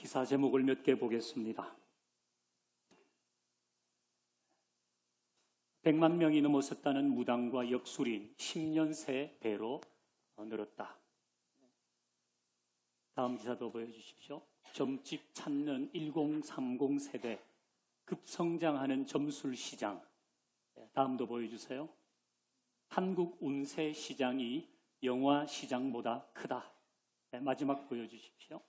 기사 제목을 몇 개 보겠습니다. 100만 명이 넘어섰다는 무당과 역술인 10년 새 배로 늘었다. 다음 기사도 보여주십시오. 점집 찾는 1030 세대 급성장하는 점술 시장. 다음도 보여주세요. 한국 운세 시장이 영화 시장보다 크다. 마지막 보여주십시오.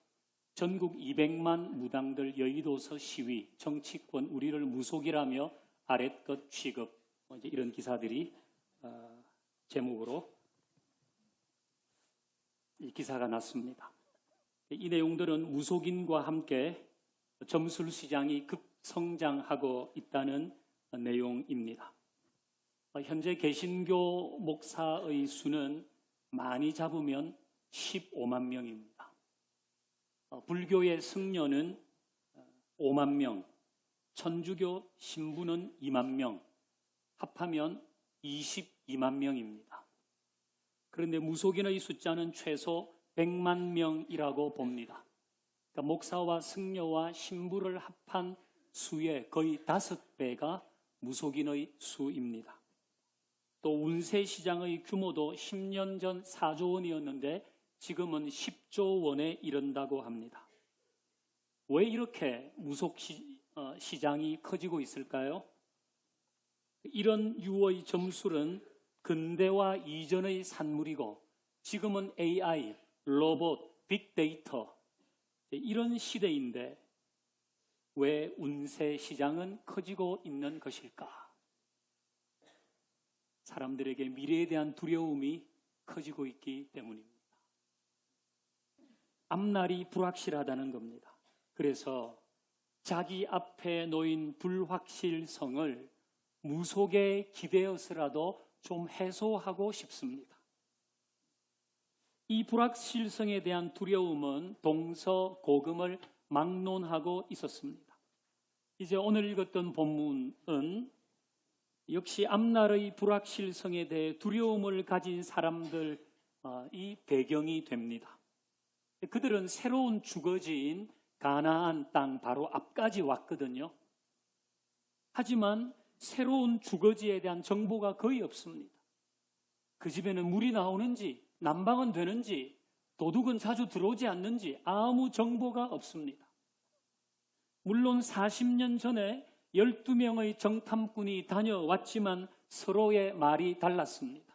전국 200만 무당들 여의도서 시위, 정치권 우리를 무속이라며 아랫것 취급, 이제 이런 기사들이 제목으로 이 기사가 났습니다. 이 내용들은 무속인과 함께 점술 시장이 급성장하고 있다는 내용입니다. 현재 개신교 목사의 수는 많이 잡으면 15만 명입니다. 불교의 승려는 5만 명, 천주교 신부는 2만 명, 합하면 22만 명입니다. 그런데 무속인의 숫자는 최소 100만 명이라고 봅니다. 그러니까 목사와 승려와 신부를 합한 수의 거의 5배가 무속인의 수입니다. 또 운세 시장의 규모도 10년 전 4조 원이었는데 지금은 10조 원에 이른다고 합니다. 왜 이렇게 무속 시장이 커지고 있을까요? 이런 유의 점술은 근대화 이전의 산물이고 지금은 AI, 로봇, 빅데이터 이런 시대인데 왜 운세 시장은 커지고 있는 것일까? 사람들에게 미래에 대한 두려움이 커지고 있기 때문입니다. 앞날이 불확실하다는 겁니다. 그래서 자기 앞에 놓인 불확실성을 무속에 기대어서라도 좀 해소하고 싶습니다. 이 불확실성에 대한 두려움은 동서고금을 막론하고 있었습니다. 이제 오늘 읽었던 본문은 역시 앞날의 불확실성에 대해 두려움을 가진 사람들이 배경이 됩니다. 그들은 새로운 주거지인 가나안 땅 바로 앞까지 왔거든요. 하지만 새로운 주거지에 대한 정보가 거의 없습니다. 그 집에는 물이 나오는지, 난방은 되는지, 도둑은 자주 들어오지 않는지 아무 정보가 없습니다. 물론 40년 전에 12명의 정탐꾼이 다녀왔지만 서로의 말이 달랐습니다.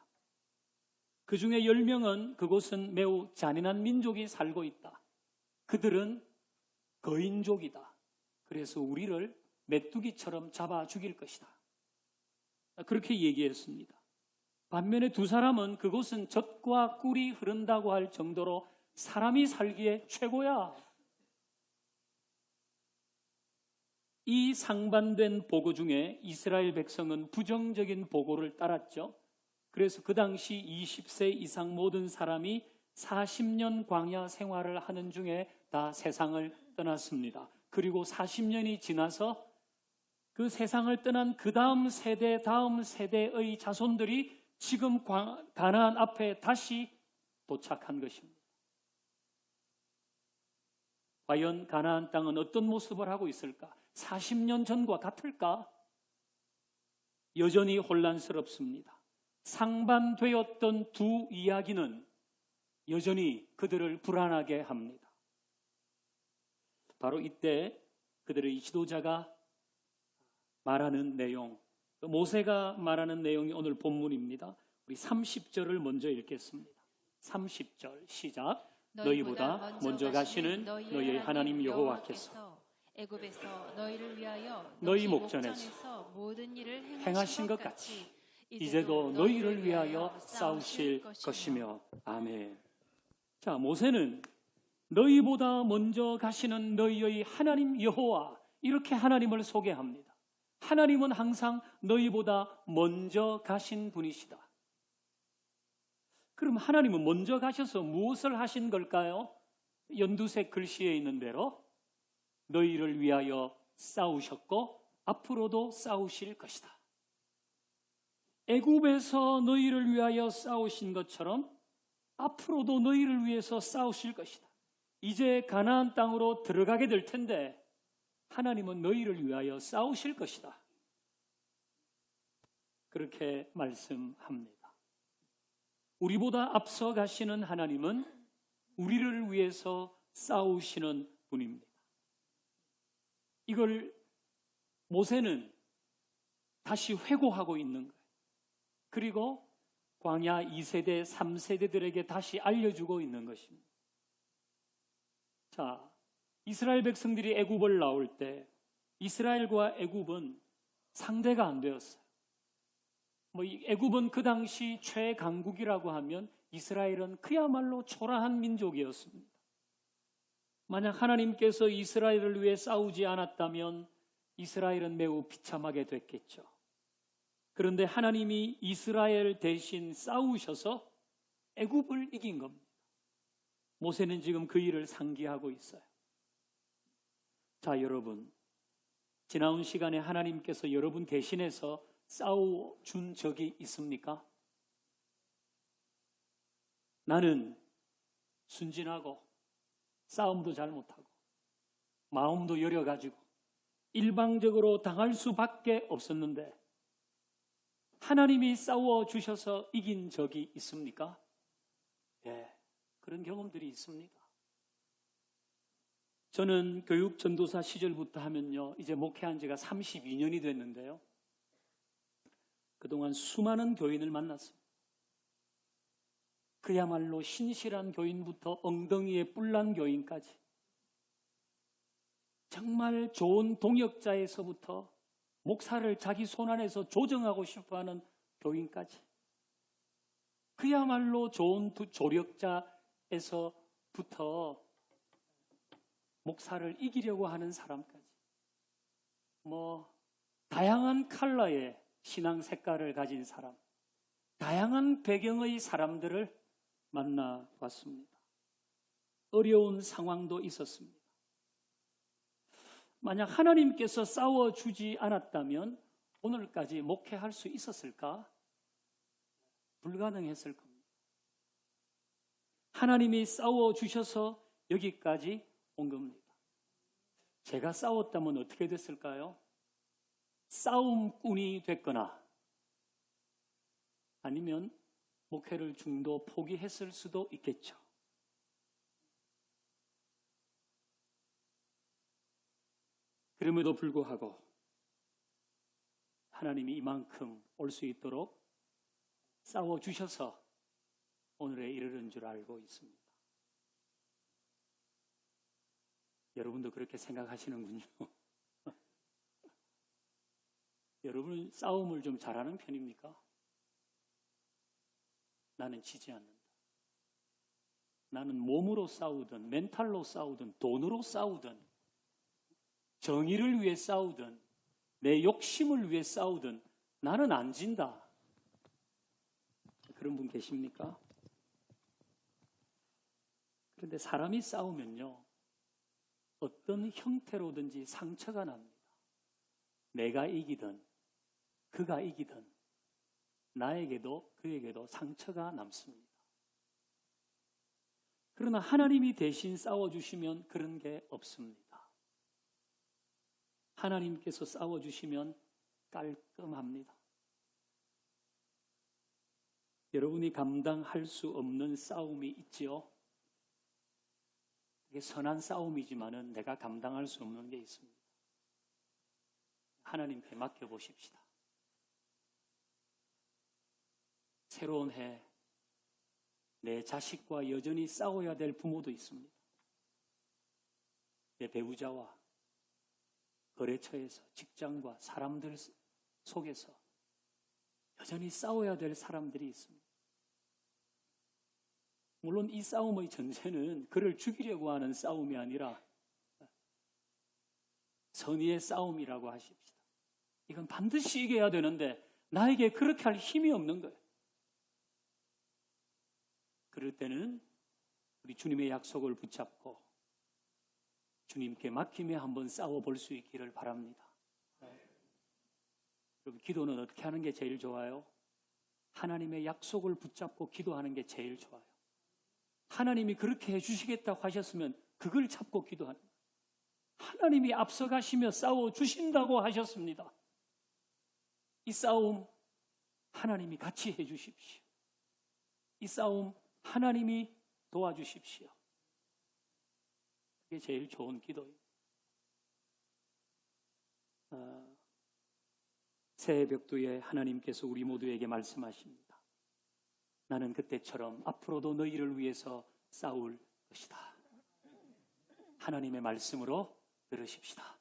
그 중에 10명은 그곳은 매우 잔인한 민족이 살고 있다. 그들은 거인족이다. 그래서 우리를 메뚜기처럼 잡아 죽일 것이다. 그렇게 얘기했습니다. 반면에 두 사람은 그곳은 젖과 꿀이 흐른다고 할 정도로 사람이 살기에 최고야. 이 상반된 보고 중에 이스라엘 백성은 부정적인 보고를 따랐죠. 그래서 그 당시 20세 이상 모든 사람이 40년 광야 생활을 하는 중에 다 세상을 떠났습니다. 그리고 40년이 지나서 그 세상을 떠난 그 다음 세대의 자손들이 지금 가나안 앞에 다시 도착한 것입니다. 과연 가나안 땅은 어떤 모습을 하고 있을까? 40년 전과 같을까? 여전히 혼란스럽습니다. 상반되었던 두 이야기는 여전히 그들을 불안하게 합니다. 바로 이때 그들의 지도자가 말하는 내용, 모세가 말하는 내용이 오늘 본문입니다. 우리 30절을 먼저 읽겠습니다. 30절 시작. 너희보다 먼저 가시는 너희의 하나님 여호와께서 애굽에서 너희를 위하여 너희 목전에서 모든 일을 행하신 것 같이 이제도 너희를 위하여 싸우실 것이며. 아멘. 자, 모세는 너희보다 먼저 가시는 너희의 하나님 여호와, 이렇게 하나님을 소개합니다. 하나님은 항상 너희보다 먼저 가신 분이시다. 그럼 하나님은 먼저 가셔서 무엇을 하신 걸까요? 연두색 글씨에 있는 대로 너희를 위하여 싸우셨고 앞으로도 싸우실 것이다. 애굽에서 너희를 위하여 싸우신 것처럼 앞으로도 너희를 위해서 싸우실 것이다. 이제 가나안 땅으로 들어가게 될 텐데 하나님은 너희를 위하여 싸우실 것이다. 그렇게 말씀합니다. 우리보다 앞서 가시는 하나님은 우리를 위해서 싸우시는 분입니다. 이걸 모세는 다시 회고하고 있는 거예요. 그리고 광야 2세대, 3세대들에게 다시 알려주고 있는 것입니다. 자, 이스라엘 백성들이 애굽을 나올 때 이스라엘과 애굽은 상대가 안 되었어요. 애굽은 그 당시 최강국이라고 하면 이스라엘은 그야말로 초라한 민족이었습니다. 만약 하나님께서 이스라엘을 위해 싸우지 않았다면 이스라엘은 매우 비참하게 됐겠죠. 그런데 하나님이 이스라엘 대신 싸우셔서 애굽을 이긴 겁니다. 모세는 지금 그 일을 상기하고 있어요. 자, 여러분, 지나온 시간에 하나님께서 여러분 대신해서 싸워준 적이 있습니까? 나는 순진하고 싸움도 잘 못하고 마음도 여려가지고 일방적으로 당할 수밖에 없었는데 하나님이 싸워주셔서 이긴 적이 있습니까? 예, 그런 경험들이 있습니다. 저는 교육 전도사 시절부터 하면요, 이제 목회한 지가 32년이 됐는데요. 그동안 수많은 교인을 만났습니다. 그야말로 신실한 교인부터 엉덩이에 뿔난 교인까지, 정말 좋은 동역자에서부터 목사를 자기 손안에서 조정하고 싶어하는 교인까지, 그야말로 좋은 조력자에서부터 목사를 이기려고 하는 사람까지, 다양한 컬러의 신앙 색깔을 가진 사람, 다양한 배경의 사람들을 만나봤습니다. 어려운 상황도 있었습니다. 만약 하나님께서 싸워주지 않았다면 오늘까지 목회할 수 있었을까? 불가능했을 겁니다. 하나님이 싸워주셔서 여기까지 온 겁니다. 제가 싸웠다면 어떻게 됐을까요? 싸움꾼이 됐거나 아니면 목회를 중도 포기했을 수도 있겠죠. 그럼에도 불구하고 하나님이 이만큼 올 수 있도록 싸워주셔서 오늘에 이르는 줄 알고 있습니다. 여러분도 그렇게 생각하시는군요. 여러분은 싸움을 좀 잘하는 편입니까? 나는 지지 않는다. 나는 몸으로 싸우든 멘탈로 싸우든 돈으로 싸우든 정의를 위해 싸우든 내 욕심을 위해 싸우든 나는 안 진다. 그런 분 계십니까? 그런데 사람이 싸우면요, 어떤 형태로든지 상처가 납니다. 내가 이기든 그가 이기든 나에게도 그에게도 상처가 남습니다. 그러나 하나님이 대신 싸워주시면 그런 게 없습니다. 하나님께서 싸워주시면 깔끔합니다. 여러분이 감당할 수 없는 싸움이 있지요? 이게 선한 싸움이지만은 내가 감당할 수 없는 게 있습니다. 하나님께 맡겨보십시다. 새로운 해, 내 자식과 여전히 싸워야 될 부모도 있습니다. 내 배우자와 거래처에서, 직장과 사람들 속에서 여전히 싸워야 될 사람들이 있습니다. 물론 이 싸움의 전제는 그를 죽이려고 하는 싸움이 아니라 선의의 싸움이라고 하십시다. 이건 반드시 이겨야 되는데 나에게 그렇게 할 힘이 없는 거예요. 그럴 때는 우리 주님의 약속을 붙잡고 주님께 맡기며 한번 싸워볼 수 있기를 바랍니다. 그럼 기도는 어떻게 하는 게 제일 좋아요? 하나님의 약속을 붙잡고 기도하는 게 제일 좋아요. 하나님이 그렇게 해주시겠다고 하셨으면 그걸 잡고 기도하는 거예요. 하나님이 앞서가시며 싸워주신다고 하셨습니다. 이 싸움 하나님이 같이 해주십시오. 이 싸움 하나님이 도와주십시오. 그게 제일 좋은 기도입니다. 새해 벽두에 하나님께서 우리 모두에게 말씀하십니다. 나는 그때처럼 앞으로도 너희를 위해서 싸울 것이다. 하나님의 말씀으로 들으십시다.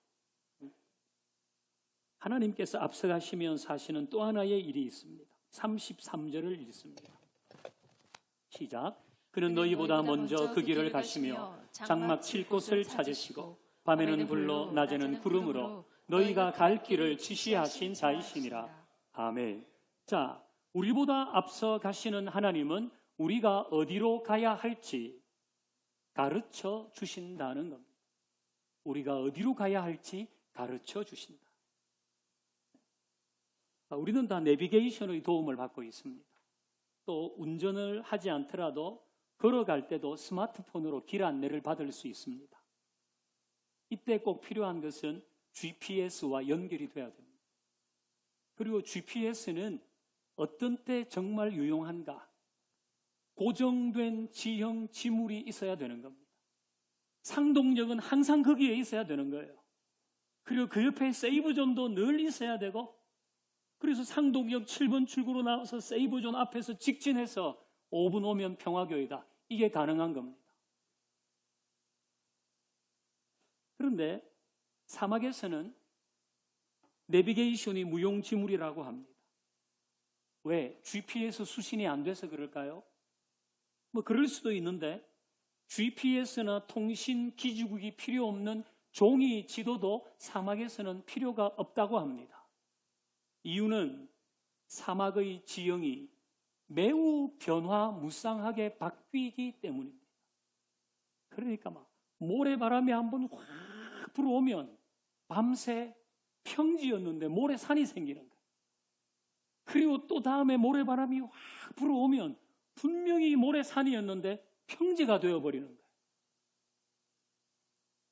하나님께서 앞서가시면서 하시는 또 하나의 일이 있습니다. 33절을 읽습니다. 시작. 그는 너희보다 먼저 그 길을 가시며 장막 칠 곳을 찾으시고 밤에는 불로 낮에는 구름으로 너희가 갈 길을 지시하신 자이시니라. 아멘. 자, 우리보다 앞서 가시는 하나님은 우리가 어디로 가야 할지 가르쳐 주신다는 겁니다. 우리가 어디로 가야 할지 가르쳐 주신다. 우리는 다 내비게이션의 도움을 받고 있습니다. 또 운전을 하지 않더라도 걸어갈 때도 스마트폰으로 길 안내를 받을 수 있습니다. 이때 꼭 필요한 것은 GPS와 연결이 돼야 됩니다. 그리고 GPS는 어떤 때 정말 유용한가? 고정된 지형 지물이 있어야 되는 겁니다. 상동력은 항상 거기에 있어야 되는 거예요. 그리고 그 옆에 세이브존도 늘 있어야 되고, 그래서 상동역 7번 출구로 나와서 세이브존 앞에서 직진해서 5분 오면 평화교회다. 이게 가능한 겁니다. 그런데 사막에서는 내비게이션이 무용지물이라고 합니다. 왜? GPS 수신이 안 돼서 그럴까요? 뭐 그럴 수도 있는데 GPS나 통신 기지국이 필요 없는 종이 지도도 사막에서는 필요가 없다고 합니다. 이유는 사막의 지형이 매우 변화무쌍하게 바뀌기 때문입니다. 그러니까 막 모래바람이 한번 확 불어오면 밤새 평지였는데 모래산이 생기는 거예요. 그리고 또 다음에 모래바람이 확 불어오면 분명히 모래산이었는데 평지가 되어버리는 거예요.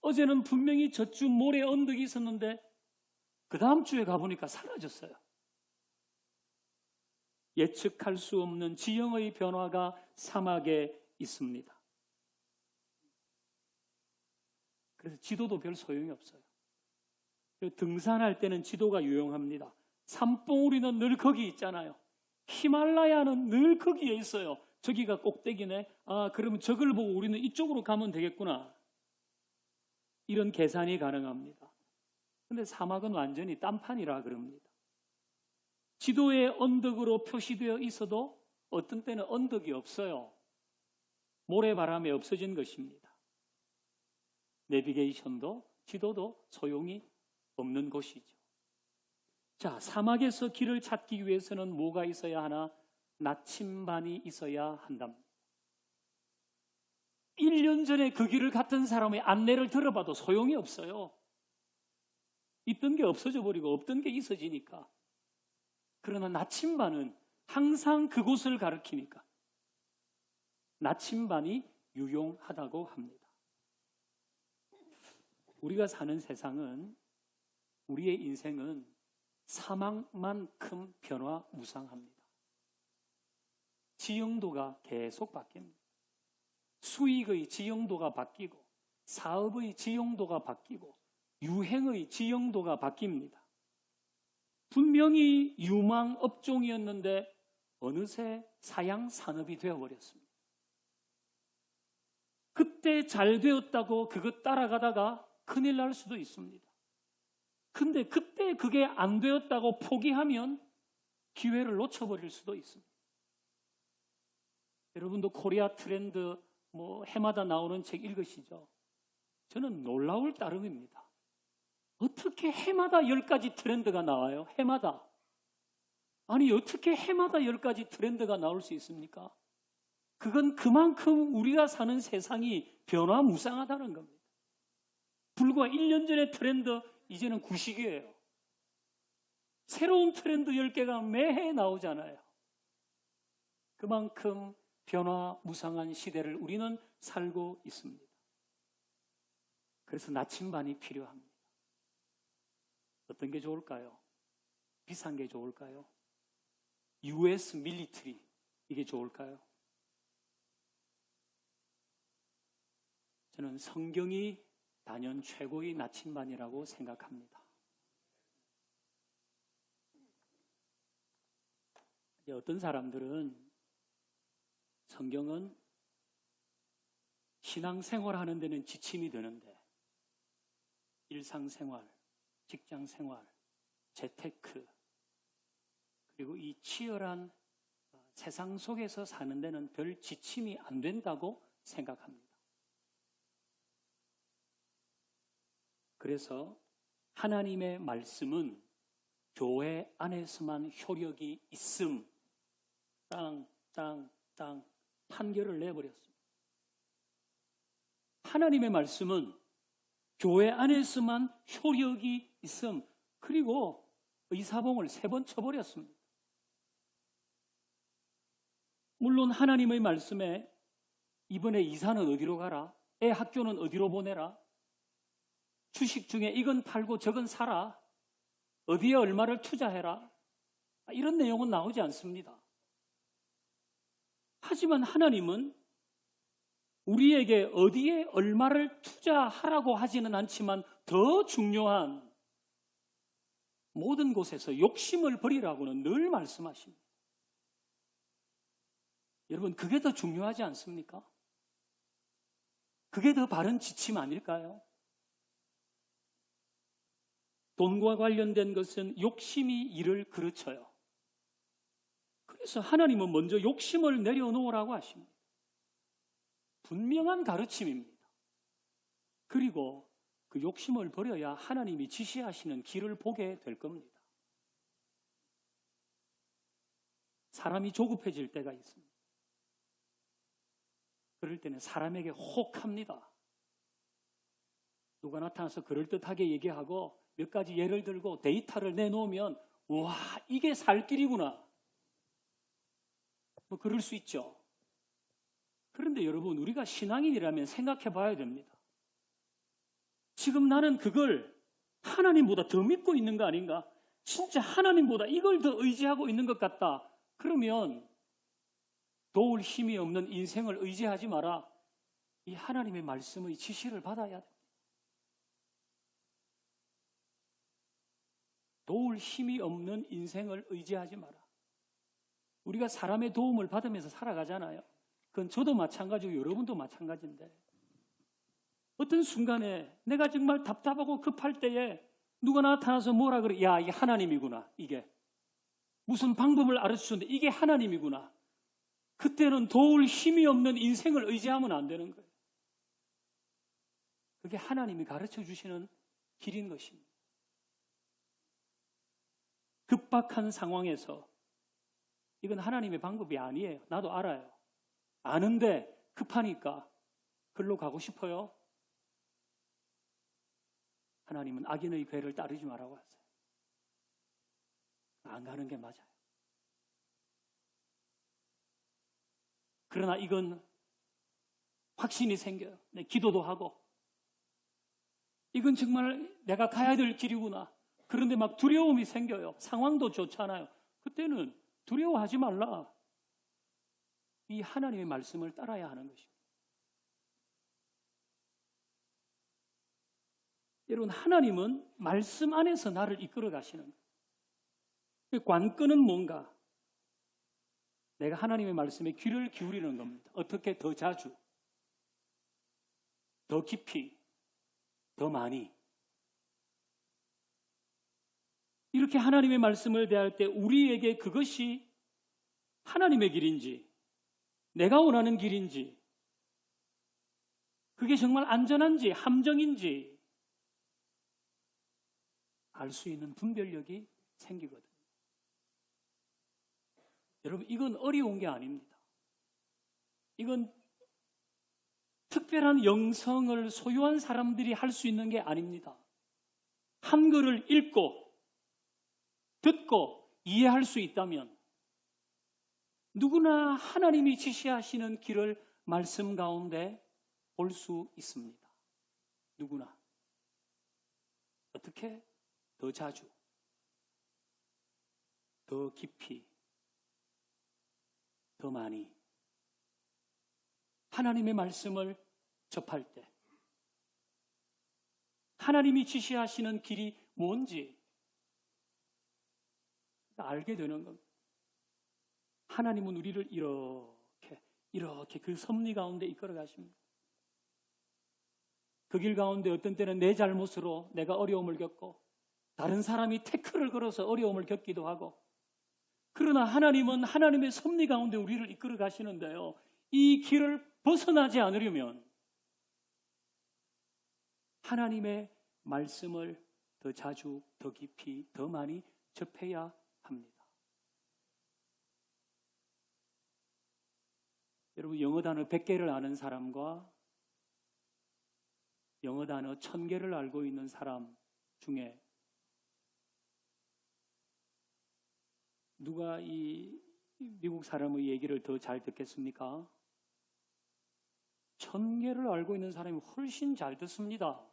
어제는 분명히 저쪽 모래 언덕이 있었는데 그 다음 주에 가보니까 사라졌어요. 예측할 수 없는 지형의 변화가 사막에 있습니다. 그래서 지도도 별 소용이 없어요. 등산할 때는 지도가 유용합니다. 산봉우리는 늘 거기 있잖아요. 히말라야는 늘 거기에 있어요. 저기가 꼭대기네. 아, 그러면 저걸 보고 우리는 이쪽으로 가면 되겠구나. 이런 계산이 가능합니다. 그런데 사막은 완전히 딴판이라 그럽니다. 지도에 언덕으로 표시되어 있어도 어떤 때는 언덕이 없어요. 모래바람에 없어진 것입니다. 내비게이션도 지도도 소용이 없는 곳이죠. 자, 사막에서 길을 찾기 위해서는 뭐가 있어야 하나? 나침반이 있어야 한답니다. 1년 전에 그 길을 갔던 사람의 안내를 들어봐도 소용이 없어요. 있던 게 없어져 버리고 없던 게 있어지니까. 그러나 나침반은 항상 그곳을 가리키니까 나침반이 유용하다고 합니다. 우리가 사는 세상은, 우리의 인생은 사막만큼 변화무쌍합니다. 지형도가 계속 바뀝니다. 수익의 지형도가 바뀌고, 사업의 지형도가 바뀌고, 유행의 지형도가 바뀝니다. 분명히 유망 업종이었는데 어느새 사양 산업이 되어버렸습니다. 그때 잘 되었다고 그것 따라가다가 큰일 날 수도 있습니다. 근데 그때 그게 안 되었다고 포기하면 기회를 놓쳐버릴 수도 있습니다. 여러분도 코리아 트렌드 해마다 나오는 책 읽으시죠? 저는 놀라울 따름입니다. 어떻게 해마다 10가지 트렌드가 나와요? 해마다. 아니, 어떻게 해마다 10가지 트렌드가 나올 수 있습니까? 그건 그만큼 우리가 사는 세상이 변화무쌍하다는 겁니다. 불과 1년 전의 트렌드, 이제는 구식이에요. 새로운 트렌드 10개가 매해 나오잖아요. 그만큼 변화무쌍한 시대를 우리는 살고 있습니다. 그래서 나침반이 필요합니다. 어떤 게 좋을까요? 비싼 게 좋을까요? US 밀리터리 이게 좋을까요? 저는 성경이 단연 최고의 나침반이라고 생각합니다. 어떤 사람들은 성경은 신앙생활 하는 데는 지침이 되는데 일상생활, 직장생활, 재테크 그리고 이 치열한 세상 속에서 사는 데는 별 지침이 안 된다고 생각합니다. 그래서 하나님의 말씀은 교회 안에서만 효력이 있음 땅 판결을 내버렸습니다. 하나님의 말씀은 교회 안에서만 효력이 있음 그리고 의사봉을 3번 쳐버렸습니다. 물론 하나님의 말씀에 이번에 이사는 어디로 가라? 애 학교는 어디로 보내라? 주식 중에 이건 팔고 저건 사라? 어디에 얼마를 투자해라? 이런 내용은 나오지 않습니다. 하지만 하나님은 우리에게 어디에 얼마를 투자하라고 하지는 않지만 더 중요한 모든 곳에서 욕심을 버리라고는 늘 말씀하십니다. 여러분, 그게 더 중요하지 않습니까? 그게 더 바른 지침 아닐까요? 돈과 관련된 것은 욕심이 일을 그르쳐요. 그래서 하나님은 먼저 욕심을 내려놓으라고 하십니다. 분명한 가르침입니다. 그리고 그 욕심을 버려야 하나님이 지시하시는 길을 보게 될 겁니다. 사람이 조급해질 때가 있습니다. 그럴 때는 사람에게 혹합니다. 누가 나타나서 그럴듯하게 얘기하고 몇 가지 예를 들고 데이터를 내놓으면 와, 이게 살 길이구나. 뭐 그럴 수 있죠. 그런데 여러분, 우리가 신앙인이라면 생각해 봐야 됩니다. 지금 나는 그걸 하나님보다 더 믿고 있는 거 아닌가? 진짜 하나님보다 이걸 더 의지하고 있는 것 같다. 그러면 도울 힘이 없는 인생을 의지하지 마라. 이 하나님의 말씀의 지시를 받아야 됩니다. 도울 힘이 없는 인생을 의지하지 마라. 우리가 사람의 도움을 받으면서 살아가잖아요. 그건 저도 마찬가지고 여러분도 마찬가지인데 어떤 순간에 내가 정말 답답하고 급할 때에 누가 나타나서 뭐라 그래? 야, 이게 하나님이구나. 이게 무슨 방법을 알려주셨는데 이게 하나님이구나. 그때는 도울 힘이 없는 인생을 의지하면 안 되는 거예요. 그게 하나님이 가르쳐 주시는 길인 것입니다. 급박한 상황에서 이건 하나님의 방법이 아니에요. 나도 알아요. 아는데 급하니까 글로 가고 싶어요. 하나님은 악인의 궤를 따르지 말라고 하세요. 안 가는 게 맞아요. 그러나 이건 확신이 생겨요. 내 기도도 하고 이건 정말 내가 가야 될 길이구나. 그런데 막 두려움이 생겨요. 상황도 좋잖아요. 그때는 두려워하지 말라. 이 하나님의 말씀을 따라야 하는 것입니다. 여러분, 하나님은 말씀 안에서 나를 이끌어 가시는 거예요. 관건은 뭔가? 내가 하나님의 말씀에 귀를 기울이는 겁니다. 어떻게 더 자주, 더 깊이, 더 많이. 이렇게 하나님의 말씀을 대할 때 우리에게 그것이 하나님의 길인지 내가 원하는 길인지 그게 정말 안전한지 함정인지 알 수 있는 분별력이 생기거든요. 여러분, 이건 어려운 게 아닙니다. 이건 특별한 영성을 소유한 사람들이 할 수 있는 게 아닙니다. 한글을 읽고 듣고 이해할 수 있다면 누구나 하나님이 지시하시는 길을 말씀 가운데 볼 수 있습니다. 누구나. 어떻게? 더 자주, 더 깊이, 더 많이 하나님의 말씀을 접할 때 하나님이 지시하시는 길이 뭔지 알게 되는 겁니다. 하나님은 우리를 이렇게 그 섭리 가운데 이끌어 가십니다. 그 길 가운데 어떤 때는 내 잘못으로 내가 어려움을 겪고 다른 사람이 태클을 걸어서 어려움을 겪기도 하고, 그러나 하나님은 하나님의 섭리 가운데 우리를 이끌어 가시는데요, 이 길을 벗어나지 않으려면 하나님의 말씀을 더 자주, 더 깊이, 더 많이 접해야 합니다. 여러분, 영어 단어 100개를 아는 사람과 영어 단어 1000개를 알고 있는 사람 중에 누가 이 미국 사람의 얘기를 더 잘 듣겠습니까? 1000개를 알고 있는 사람이 훨씬 잘 듣습니다.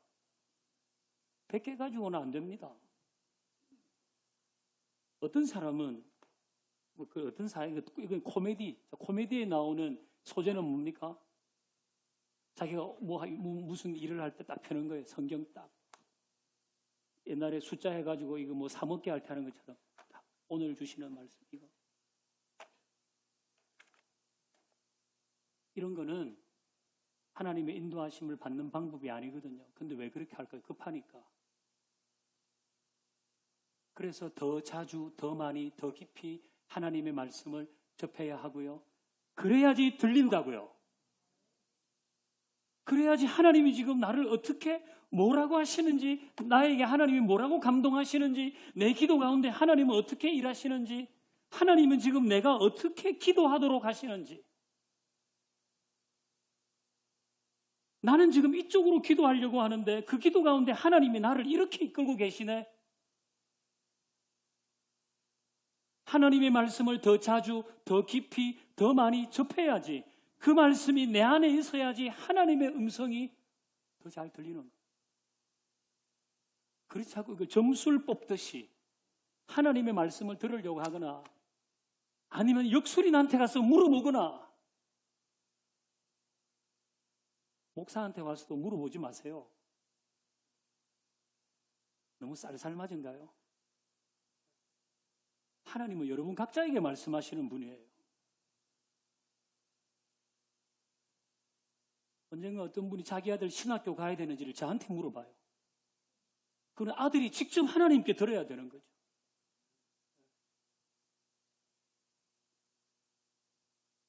100개 가지고는 안 됩니다. 어떤 사람은 어떤 사람이, 이건 코미디에 나오는 소재는 뭡니까? 자기가 무슨 일을 할 때 딱 펴는 거예요. 성경 딱. 옛날에 숫자 해가지고 이거 뭐 3억 개 할 때 하는 것처럼 딱 오늘 주시는 말씀 이거. 이런 거는 하나님의 인도하심을 받는 방법이 아니거든요. 근데 왜 그렇게 할까요? 급하니까. 그래서 더 자주, 더 많이, 더 깊이 하나님의 말씀을 접해야 하고요. 그래야지 들린다고요. 그래야지 하나님이 지금 나를 어떻게 뭐라고 하시는지, 나에게 하나님이 뭐라고 감동하시는지, 내 기도 가운데 하나님은 어떻게 일하시는지, 하나님은 지금 내가 어떻게 기도하도록 하시는지, 나는 지금 이쪽으로 기도하려고 하는데 그 기도 가운데 하나님이 나를 이렇게 이끌고 계시네. 하나님의 말씀을 더 자주, 더 깊이, 더 많이 접해야지, 그 말씀이 내 안에 있어야지 하나님의 음성이 더 잘 들리는 거예요. 그렇지 않고 이걸 점수를 뽑듯이 하나님의 말씀을 들으려고 하거나 아니면 역술인한테 가서 물어보거나, 목사한테 와서도 물어보지 마세요. 너무 쌀쌀맞은가요? 하나님은 여러분 각자에게 말씀하시는 분이에요. 언젠가 어떤 분이 자기 아들 신학교 가야 되는지를 저한테 물어봐요. 그건 아들이 직접 하나님께 들어야 되는 거죠.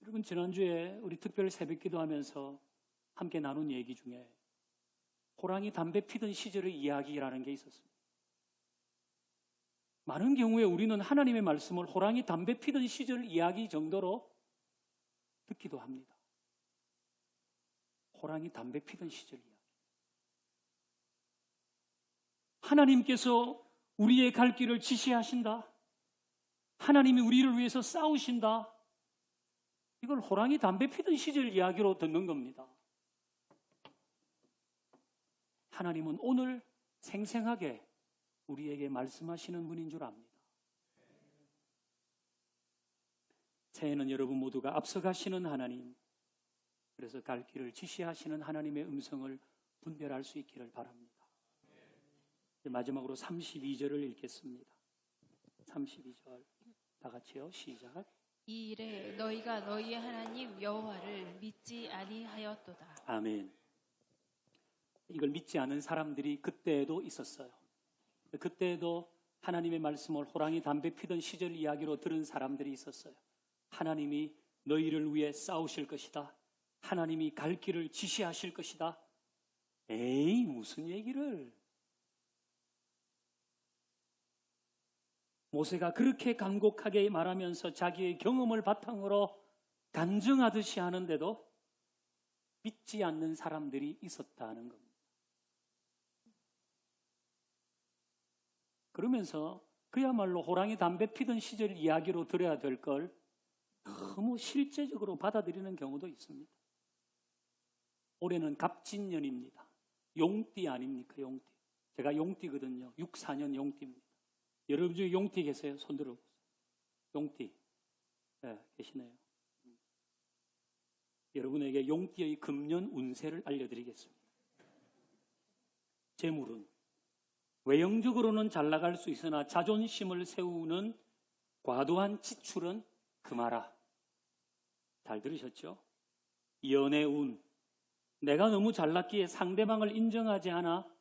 여러분, 지난주에 우리 특별 새벽 기도하면서 함께 나눈 얘기 중에 호랑이 담배 피던 시절의 이야기라는 게 있었습니다. 많은 경우에 우리는 하나님의 말씀을 호랑이 담배 피던 시절 이야기 정도로 듣기도 합니다. 호랑이 담배 피던 시절 이야기. 하나님께서 우리의 갈 길을 지시하신다. 하나님이 우리를 위해서 싸우신다. 이걸 호랑이 담배 피던 시절 이야기로 듣는 겁니다. 하나님은 오늘 생생하게 우리에게 말씀하시는 분인 줄 압니다. 새해는 여러분 모두가 앞서가시는 하나님, 그래서 갈 길을 지시하시는 하나님의 음성을 분별할 수 있기를 바랍니다. 마지막으로 32절을 읽겠습니다. 32절 다 같이요. 시작. 이 일에 너희가 너희의 하나님 여호와를 믿지 아니하였도다. 아멘. 이걸 믿지 않은 사람들이 그때에도 있었어요. 그때에도 하나님의 말씀을 호랑이 담배 피던 시절 이야기로 들은 사람들이 있었어요. 하나님이 너희를 위해 싸우실 것이다. 하나님이 갈 길을 지시하실 것이다. 에이, 무슨 얘기를. 모세가 그렇게 간곡하게 말하면서 자기의 경험을 바탕으로 간증하듯이 하는데도 믿지 않는 사람들이 있었다는 겁니다. 그러면서 그야말로 호랑이 담배 피던 시절 이야기로 들어야 될 걸 너무 실제적으로 받아들이는 경우도 있습니다. 올해는 갑진년입니다. 용띠 아닙니까? 용띠. 제가 용띠거든요. 64년 용띠입니다. 여러분 중에 용띠 계세요? 손 들어보세요. 용띠. 네, 계시네요. 여러분에게 용띠의 금년 운세를 알려드리겠습니다. 재물은 외형적으로는 잘 나갈 수 있으나 자존심을 세우는 과도한 지출은 금하라. 잘 들으셨죠? 연애운, 내가 너무 잘났기에 상대방을 인정하지 않아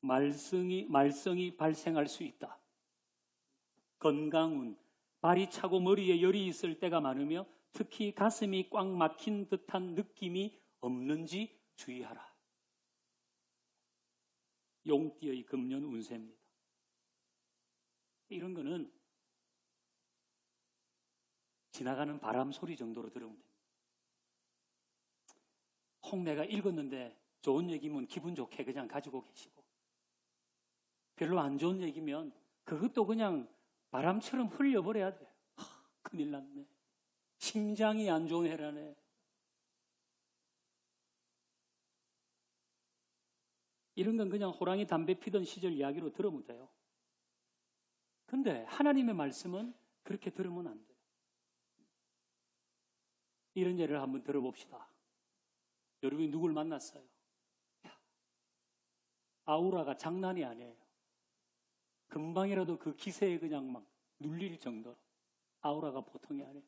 말썽이 발생할 수 있다. 건강운, 발이 차고 머리에 열이 있을 때가 많으며 특히 가슴이 꽉 막힌 듯한 느낌이 없는지 주의하라. 용띠의 금년 운세입니다. 이런 거는 지나가는 바람 소리 정도로 들으면 됩니다. 혹 내가 읽었는데 좋은 얘기면 기분 좋게 그냥 가지고 계시고, 별로 안 좋은 얘기면 그것도 그냥 바람처럼 흘려버려야 돼요. 큰일 났네. 심장이 안 좋은 해라네. 이런 건 그냥 호랑이 담배 피던 시절 이야기로 들으면 돼요. 근데 하나님의 말씀은 그렇게 들으면 안 돼요. 이런 예를 한번 들어봅시다. 여러분이 누굴 만났어요? 아우라가 장난이 아니에요. 금방이라도 그 기세에 그냥 막 눌릴 정도로 아우라가 보통이 아니에요.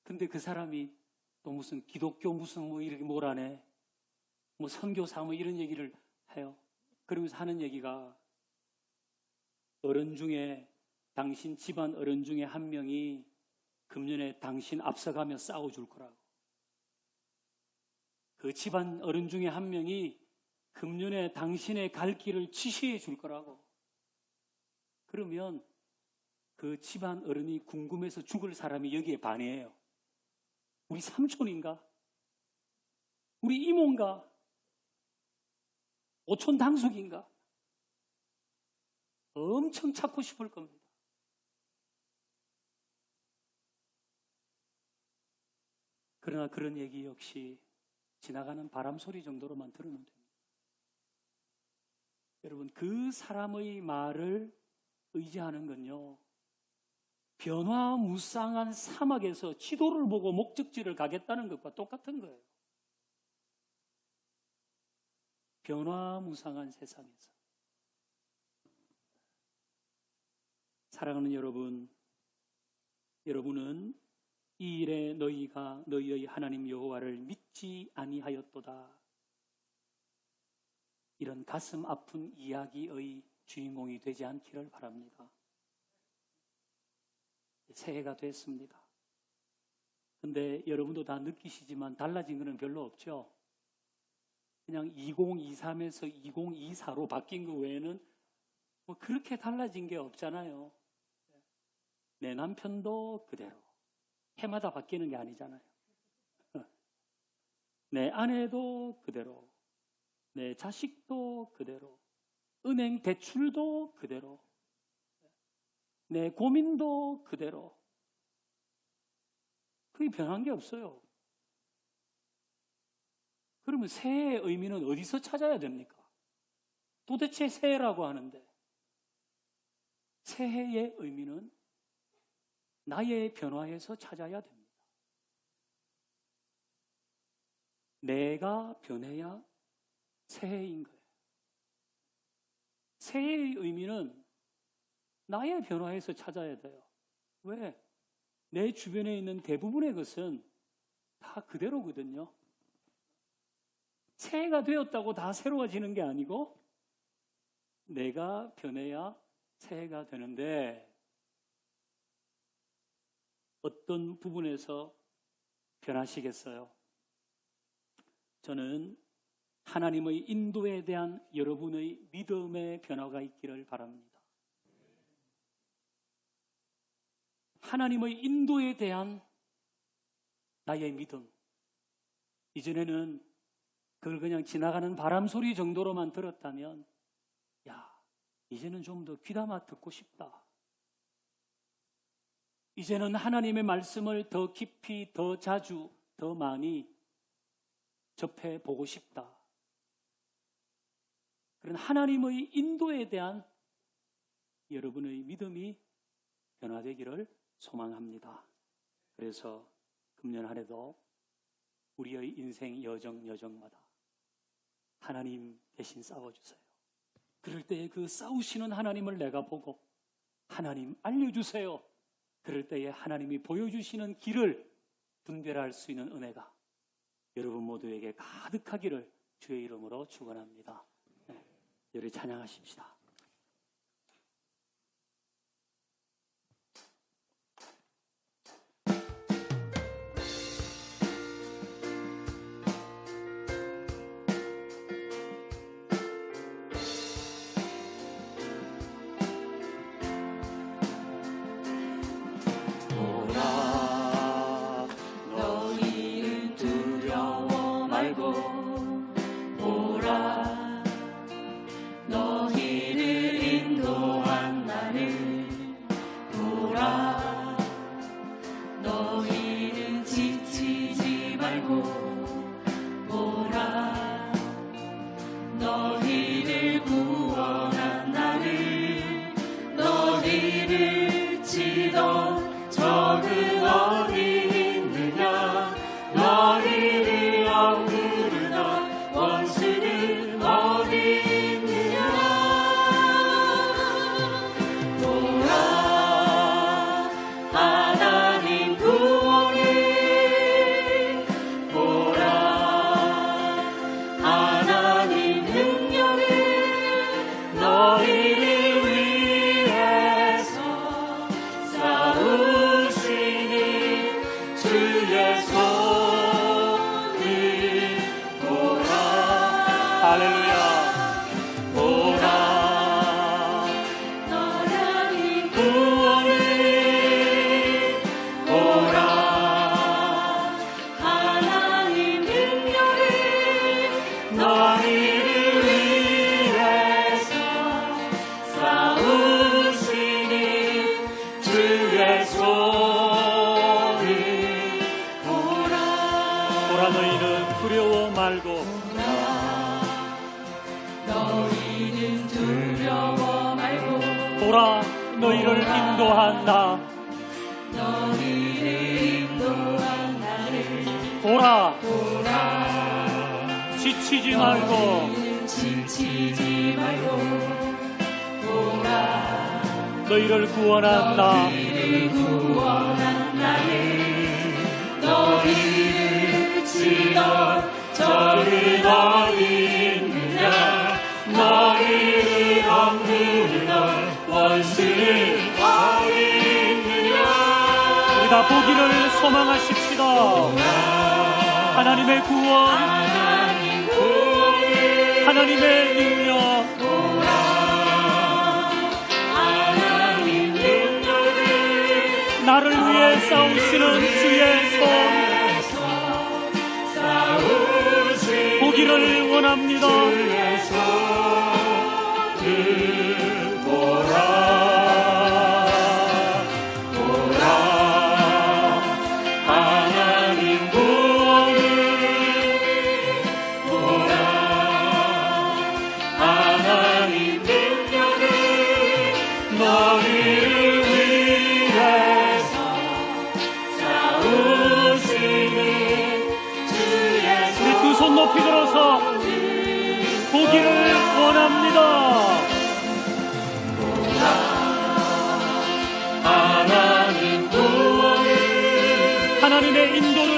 근데 그 사람이 또 무슨 기독교 무슨 뭐 이렇게 뭐라네, 뭐 선교사 뭐 이런 얘기를 해요. 그러면서 하는 얘기가, 어른 중에, 당신 집안 어른 중에 한 명이 금년에 당신 앞서가며 싸워줄 거라고. 그 집안 어른 중에 한 명이 금년에 당신의 갈 길을 지시해 줄 거라고. 그러면 그 집안 어른이 궁금해서 죽을 사람이 여기에 반이에요. 우리 삼촌인가? 우리 이모인가? 오촌 당숙인가? 엄청 찾고 싶을 겁니다. 그러나 그런 얘기 역시 지나가는 바람 소리 정도로만 들으면 됩니다. 여러분, 그 사람의 말을 의지하는 건요, 변화무쌍한 사막에서 지도를 보고 목적지를 가겠다는 것과 똑같은 거예요. 변화무쌍한 세상에서. 사랑하는 여러분, 여러분은 이 일에 너희가 너희의 하나님 여호와를 믿지 아니하였도다. 이런 가슴 아픈 이야기의 주인공이 되지 않기를 바랍니다. 새해가 됐습니다. 근데 여러분도 다 느끼시지만 달라진 것은 별로 없죠. 그냥 2023에서 2024로 바뀐 것 외에는 뭐 그렇게 달라진 게 없잖아요. 내 남편도 그대로. 해마다 바뀌는 게 아니잖아요. 내 아내도 그대로. 내 자식도 그대로. 은행 대출도 그대로. 내 고민도 그대로. 그게 변한 게 없어요. 그러면 새해의 의미는 어디서 찾아야 됩니까? 도대체 새해라고 하는데, 새해의 의미는 나의 변화에서 찾아야 됩니다. 내가 변해야 새해인 거예요. 새해의 의미는 나의 변화에서 찾아야 돼요. 왜? 내 주변에 있는 대부분의 것은 다 그대로거든요. 새해가 되었다고 다 새로워지는 게 아니고 내가 변해야 새해가 되는데, 어떤 부분에서 변하시겠어요? 저는 하나님의 인도에 대한 여러분의 믿음의 변화가 있기를 바랍니다. 하나님의 인도에 대한 나의 믿음. 이전에는 그걸 그냥 지나가는 바람 소리 정도로만 들었다면, 야, 이제는 좀 더 귀담아 듣고 싶다. 이제는 하나님의 말씀을 더 깊이, 더 자주, 더 많이 접해보고 싶다. 그런 하나님의 인도에 대한 여러분의 믿음이 변화되기를 소망합니다. 그래서 금년 한 해도 우리의 인생 여정마다 하나님 대신 싸워주세요. 그럴 때에 그 싸우시는 하나님을 내가 보고 하나님 알려주세요. 그럴 때에 하나님이 보여주시는 길을 분별할 수 있는 은혜가 여러분 모두에게 가득하기를 주의 이름으로 축원합니다. 네, 우리 찬양하십시다. 너희는 두려워 말고 보라 너희를 인도한 나를 보라 너희는 지치지 말고 보라 너희를 구원한 나를 너희를 치던 적은 어디 있느냐 너희를 억누르던 원수는 어디 있느냐 보라 하나님 구원을 보라 하나님 능력을 너희를 위해서 싸우시는 주의 손을 보라 할렐루야. 보라 하나님 구원을 보라 하나님 능력을 너희를 위해서 싸우시는 주의 손을 보라 보라 너희는 두려워 말고 너희는 두려워 말고 보라 너희를 인도한 나 너희를 인도한 나를 보라 보라 지치지 말고 너희는 지치지 말고 보라 너희를 구원한 나 너희를 구원한 나를 너희를 치던 적은 어디 있느냐 너희를 억누르던 원수는 어디 있느냐 우리 다 보기를 소망하십시다. 하나님의 구원 하나님 구원을 하나님의 능력 하나님 능력을 나를 위해 싸우시는 주의 손 싸우시는 보기를 원합니다. 주의 손을 보라 보라 하나님 구원을 보라 하나님 능력을 너희를 위해서 싸우시는 주의 우리 두 손 높이 들어서 보기를 원합니다. 하나님 구원을 하나님의 인도를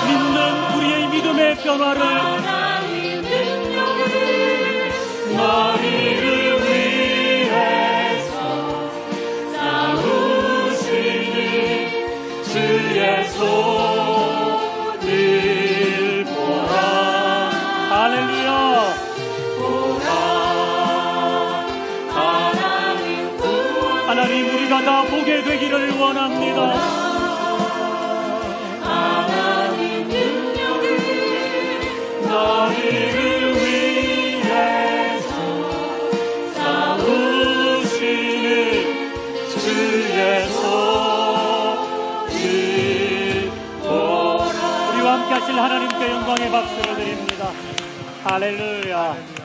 믿는 우리의 믿음의 변화를 하나님 능력을 너희를 위해서 싸우시는 주의 손을 보라 할렐루야. 보라 하나님 구원 하나님 우리가 다 보게 되기를 원합니다. 하나님 능력을 너희를 위해서 싸우시는 주의 손을 보라 우리와 함께 하실 하나님께 영광의 박수를 드립니다. 할렐루야.